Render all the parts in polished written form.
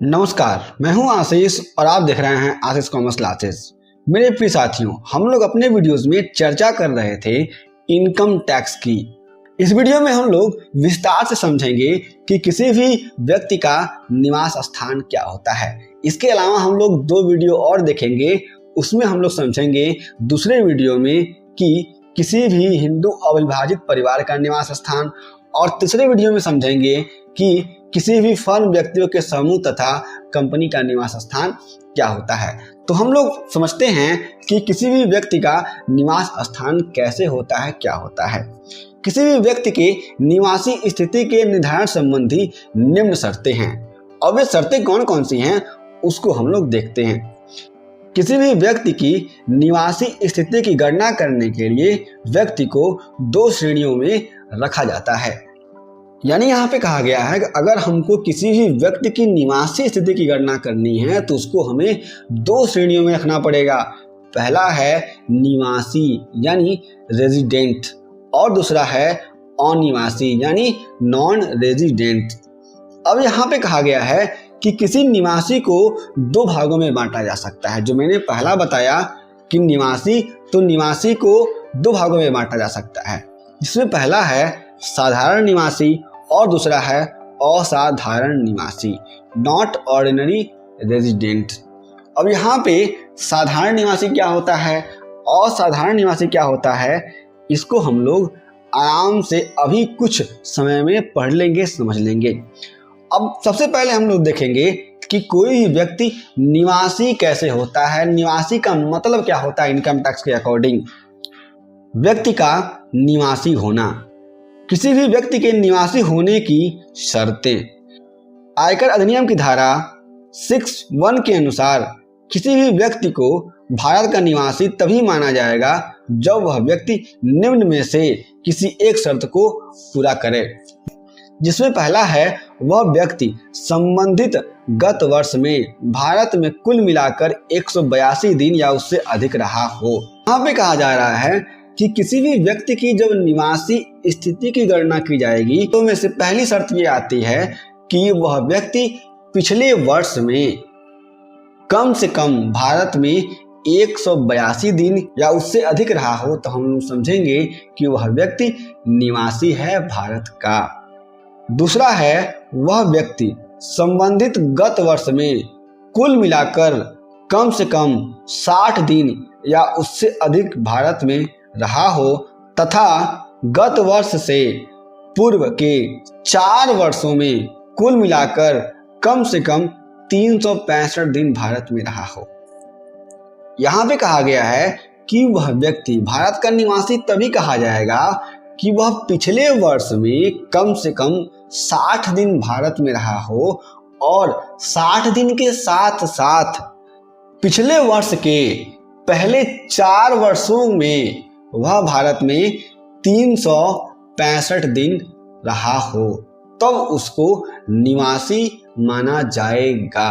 नमस्कार, मैं हूं आशीष और आप देख रहे हैं आशीष कॉमर्स क्लासेस। मेरे प्रिय साथियों, हम लोग अपने वीडियोस में चर्चा कर रहे थे इनकम टैक्स की। इस वीडियो में हम लोग विस्तार से समझेंगे कि किसी भी व्यक्ति का निवास स्थान क्या होता है। इसके अलावा हम लोग 2 वीडियो और देखेंगे, उसमें हम लोग समझेंगे दूसरे वीडियो में कि किसी भी हिंदू अविभाजित परिवार का निवास स्थान, और तीसरे वीडियो में समझेंगे कि किसी भी फर्म, व्यक्तियों के समूह तथा कंपनी का निवास स्थान क्या होता है। तो हम लोग समझते हैं कि किसी भी व्यक्ति का निवास स्थान कैसे होता है, क्या होता है। किसी भी व्यक्ति के निवासी स्थिति के निर्धारण संबंधी निम्न शर्तें हैं, और वे शर्तें कौन कौन सी हैं उसको हम लोग देखते हैं। किसी भी व्यक्ति की निवासी स्थिति की गणना करने के लिए व्यक्ति को 2 श्रेणियों में रखा जाता है। यानी यहाँ पे कहा गया है कि अगर हमको किसी भी व्यक्ति की निवासी स्थिति की गणना करनी है तो उसको हमें 2 श्रेणियों में रखना पड़ेगा। पहला है निवासी यानी रेजिडेंट, और दूसरा है अनिवासी यानी नॉन रेजिडेंट। अब यहाँ पे कहा गया है कि किसी निवासी को 2 भागों में बांटा जा सकता है। जो मैंने पहला बताया कि निवासी को 2 भागों में बांटा जा सकता है, जिसमें पहला है साधारण निवासी और दूसरा है असाधारण निवासी, नॉट ऑर्डिनरी रेजिडेंट। अब यहाँ पे साधारण निवासी क्या होता है, असाधारण निवासी क्या होता है, इसको हम लोग आराम से अभी कुछ समय में पढ़ लेंगे, समझ लेंगे। अब सबसे पहले हम लोग देखेंगे कि कोई भी व्यक्ति निवासी कैसे होता है। निवासी का मतलब क्या होता है इनकम टैक्स के अकॉर्डिंग। व्यक्ति का निवासी होना, किसी भी व्यक्ति के निवासी होने की शर्तें। आयकर अधिनियम की धारा 6(1) के अनुसार किसी भी व्यक्ति को भारत का निवासी तभी माना जाएगा जब वह व्यक्ति निम्न में से किसी एक शर्त को पूरा करे, जिसमें पहला है वह व्यक्ति संबंधित गत वर्ष में भारत में कुल मिलाकर 182 दिन या उससे अधिक रहा हो। यहाँ पे कहा जा रहा है कि किसी भी व्यक्ति की जब निवासी स्थिति की गणना की जाएगी तो में से पहली शर्त ये आती है कि वह व्यक्ति पिछले वर्ष में कम से कम भारत में 182 दिन या उससे अधिक रहा हो, तो हम लोग समझेंगे कि वह व्यक्ति निवासी है भारत का। दूसरा है वह व्यक्ति संबंधित गत वर्ष में कुल मिलाकर कम से कम 60 दिन या उससे अधिक भारत में रहा हो तथा गत वर्ष से पूर्व के 4 वर्षों में कुल मिलाकर कम से कम 365 दिन भारत में रहा हो। यहाँ पे कहा गया है कि वह व्यक्ति भारत का निवासी तभी कहा जाएगा कि वह पिछले वर्ष में कम से कम 60 दिन भारत में रहा हो, और 60 दिन के साथ साथ पिछले वर्ष के पहले 4 वर्षों में वह भारत में 365 दिन रहा हो, तब उसको निवासी माना जाएगा।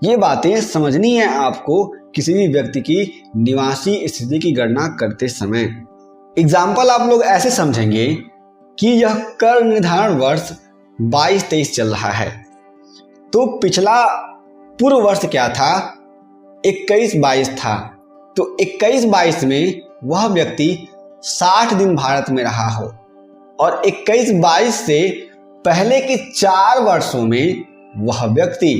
ये बातें समझनी है आपको किसी भी व्यक्ति की निवासी स्थिति की गणना करते समय। एग्जाम्पल आप लोग ऐसे समझेंगे कि यह कर निर्धारण वर्ष 22-23 चल रहा है, तो पिछला पूर्व वर्ष क्या था, 21-22 था। तो 21-22 में वह व्यक्ति 60 दिन भारत में रहा हो, और 21-22 से पहले के 4 वर्षों में वह व्यक्ति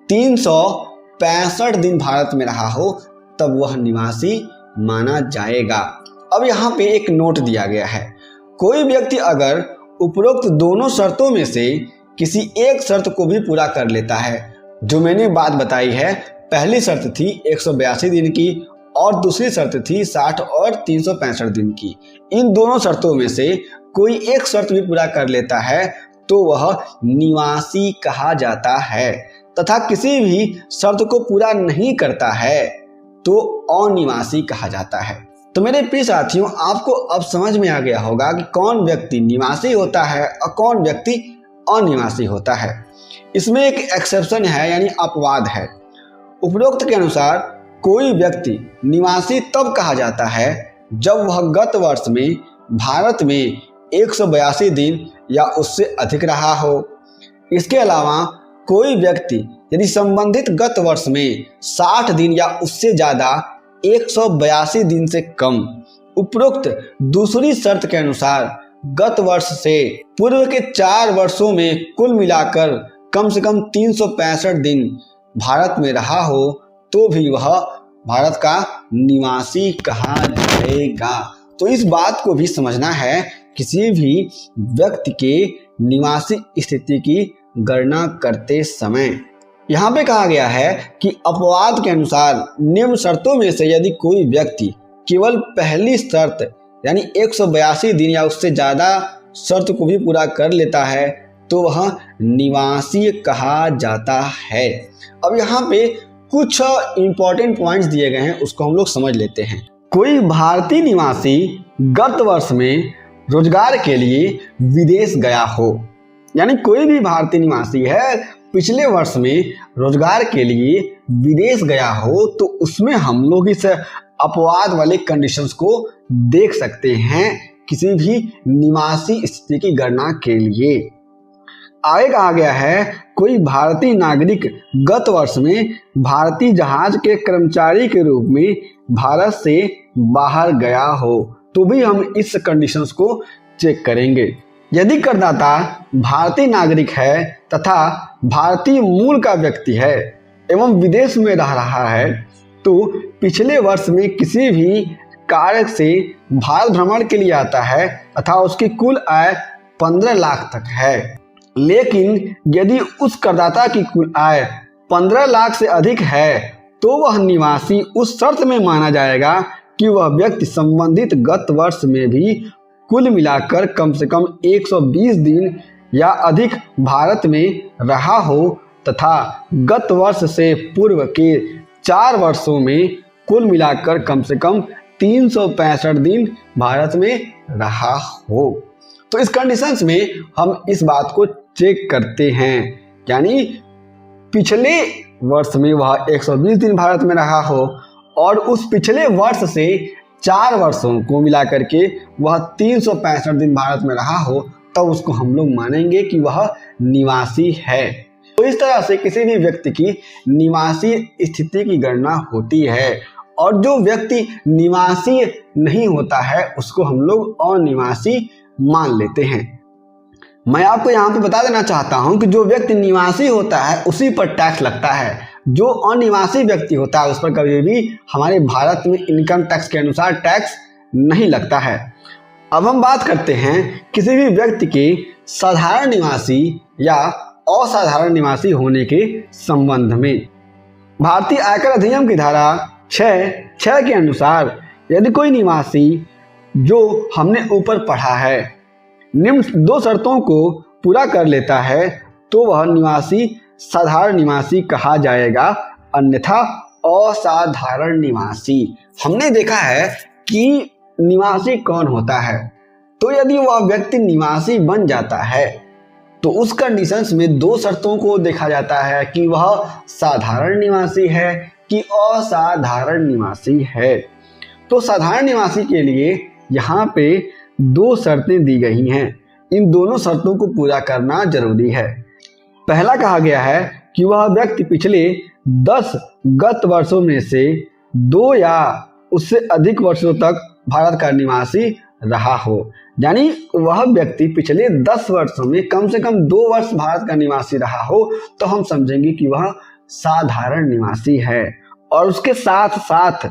365 दिन भारत में रहा हो, तब वह निवासी माना जाएगा। अब यहाँ पे एक नोट दिया गया है, कोई व्यक्ति अगर उपरोक्त दोनों शर्तों में से किसी एक शर्त को भी पूरा कर लेता है, जो मैंने बात बताई है, पहली शर्त थी 182 दिन की और दूसरी शर्त थी 60 और 365 दिन की, इन दोनों शर्तों में से कोई एक शर्त भी पूरा कर लेता है तो वह निवासी कहा जाता है, तथा किसी भी शर्त को पूरा नहीं करता है तो अनिवासी कहा जाता है। तो मेरे प्रिय साथियों, आपको अब समझ में आ गया होगा कि कौन व्यक्ति निवासी होता है और कौन व्यक्ति अनिवासी होता है। इसमें एक एक्सेप्शन है, यानी अपवाद है। उपरोक्त के अनुसार कोई व्यक्ति निवासी तब कहा जाता है जब वह गत वर्ष में भारत में 182 दिन या उससे अधिक रहा हो। इसके अलावा कोई व्यक्ति यदि संबंधित गत वर्ष में 60 दिन या उससे ज्यादा 182 दिन से कम उपरोक्त दूसरी शर्त के अनुसार गत वर्ष से पूर्व के 4 वर्षों में कुल मिलाकर कम से कम 365 दिन भारत में रहा हो तो भी वह भारत का निवासी कहा जाएगा। तो इस बात को भी समझना है, किसी भी व्यक्ति के निवासी स्थिति की गणना करते समय। यहाँ पे कहा गया है कि अपवाद के अनुसार निम्न शर्तों में से यदि कोई व्यक्ति केवल पहली शर्त यानी 182 दिन या उससे ज़्यादा शर्त को भी पूरा कर लेता है तो वह निवासी कहा जाता है। अब यहाँ पे कुछ इंपॉर्टेंट पॉइंट्स दिए गए हैं, उसको हम लोग समझ लेते हैं। कोई भारतीय निवासी गत वर्ष में रोजगार के लिए विदेश गया हो, यानी कोई भी भारतीय निवासी है पिछले वर्ष में रोजगार के लिए विदेश गया हो तो उसमें हम लोग इस अपवाद वाले कंडीशंस को देख सकते हैं किसी भी निवासी स्थिति की गणना के लिए। आगे कहा गया है कोई भारतीय नागरिक गत वर्ष में भारतीय जहाज के कर्मचारी के रूप में भारत से बाहर गया हो तो भी हम इस कंडीशंस को चेक करेंगे। यदि करदाता भारतीय नागरिक है तथा भारतीय मूल का व्यक्ति है एवं विदेश में रह रहा है तो पिछले वर्ष में किसी भी कार्य से भारत भ्रमण के लिए आता है तथा उसकी कुल आय 15 लाख तक है। लेकिन यदि उस करदाता की कुल आय 15 लाख से अधिक है तो वह निवासी उस शर्त में माना जाएगा कि वह व्यक्ति संबंधित गत वर्ष में भी कुल मिलाकर कम से कम 120 दिन या अधिक भारत में रहा हो तथा गत वर्ष से पूर्व के 4 वर्षों में कुल मिलाकर कम से कम 365 दिन भारत में रहा हो। तो इस कंडीशंस में हम इस बात को चेक करते हैं, यानी पिछले वर्ष में वह 120 दिन भारत में रहा हो और उस पिछले वर्ष से 4 वर्षों को मिलाकर के वह 365 दिन भारत में रहा हो तब उसको हम लोग मानेंगे कि वह निवासी है। तो इस तरह से किसी भी व्यक्ति की निवासी स्थिति की गणना होती है और जो व्यक्ति निवासी नहीं होता है उसको हम लोग अनिवासी मान लेते हैं। मैं आपको यहाँ पे बता देना चाहता हूँ कि जो व्यक्ति निवासी होता है उसी पर टैक्स लगता है, जो अनिवासी व्यक्ति होता है उस पर कभी भी हमारे भारत में इनकम टैक्स के अनुसार टैक्स नहीं लगता है। अब हम बात करते हैं किसी भी व्यक्ति के साधारण निवासी या असाधारण निवासी होने के संबंध में। भारतीय आयकर अधिनियम की धारा 6 के अनुसार यदि कोई निवासी जो हमने ऊपर पढ़ा है निम्न 2 शर्तों को पूरा कर लेता है तो वह निवासी साधारण निवासी कहा जाएगा, अन्यथा असाधारण निवासी। हमने देखा है कि निवासी कौन होता है, तो यदि वह व्यक्ति निवासी बन जाता है तो उस कंडीशंस में 2 शर्तों को देखा जाता है कि वह साधारण निवासी है कि असाधारण निवासी है। तो साधारण निवासी के लिए यहाँ पे 2 शर्तें दी गई हैं, इन दोनों शर्तों को पूरा करना जरूरी है। पहला कहा गया है कि वह व्यक्ति पिछले 10 गत वर्षों में से 2 या उससे अधिक वर्षों तक भारत का निवासी रहा हो, यानी वह व्यक्ति पिछले 10 वर्षों में कम से कम 2 वर्ष भारत का निवासी रहा हो तो हम समझेंगे कि वह साधारण निवासी है। और उसके साथ साथ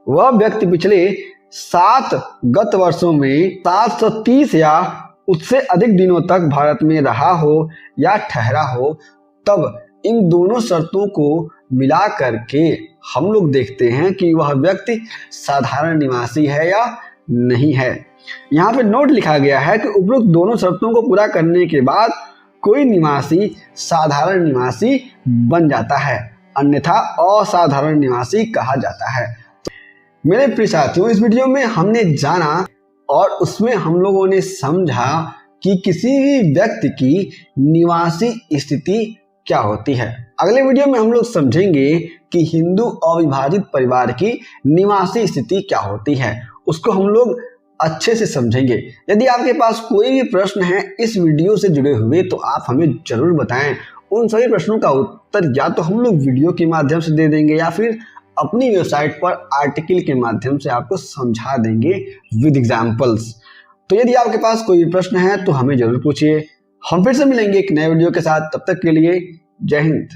वह व्यक्ति पिछले 7 गत वर्षों में 730 या उससे अधिक दिनों तक भारत में रहा हो या ठहरा हो, तब इन दोनों शर्तों को मिला करके हम लोग देखते हैं कि वह व्यक्ति साधारण निवासी है या नहीं है। यहाँ पे नोट लिखा गया है कि उपरोक्त दोनों शर्तों को पूरा करने के बाद कोई निवासी साधारण निवासी बन जाता है, अन्यथा असाधारण निवासी कहा जाता है। मेरे प्रिय साथियों, इस वीडियो में हमने जाना और उसमें हम लोगों ने समझा कि किसी भी व्यक्ति की निवासी स्थिति क्या होती है। अगले वीडियो में हम लोग समझेंगे कि हिंदू अविभाजित परिवार की निवासी स्थिति क्या होती है, उसको हम लोग अच्छे से समझेंगे। यदि आपके पास कोई भी प्रश्न है इस वीडियो से जुड़े हुए तो आप हमें जरूर बताएं उन सभी प्रश्नों का उत्तर या तो हम लोग वीडियो के माध्यम से दे देंगे या फिर अपनी वेबसाइट पर आर्टिकल के माध्यम से आपको समझा देंगे विद एग्जाम्पल्स। तो यदि आपके पास कोई प्रश्न है तो हमें जरूर पूछिए। हम फिर से मिलेंगे एक नए वीडियो के साथ, तब तक के लिए जय हिंद।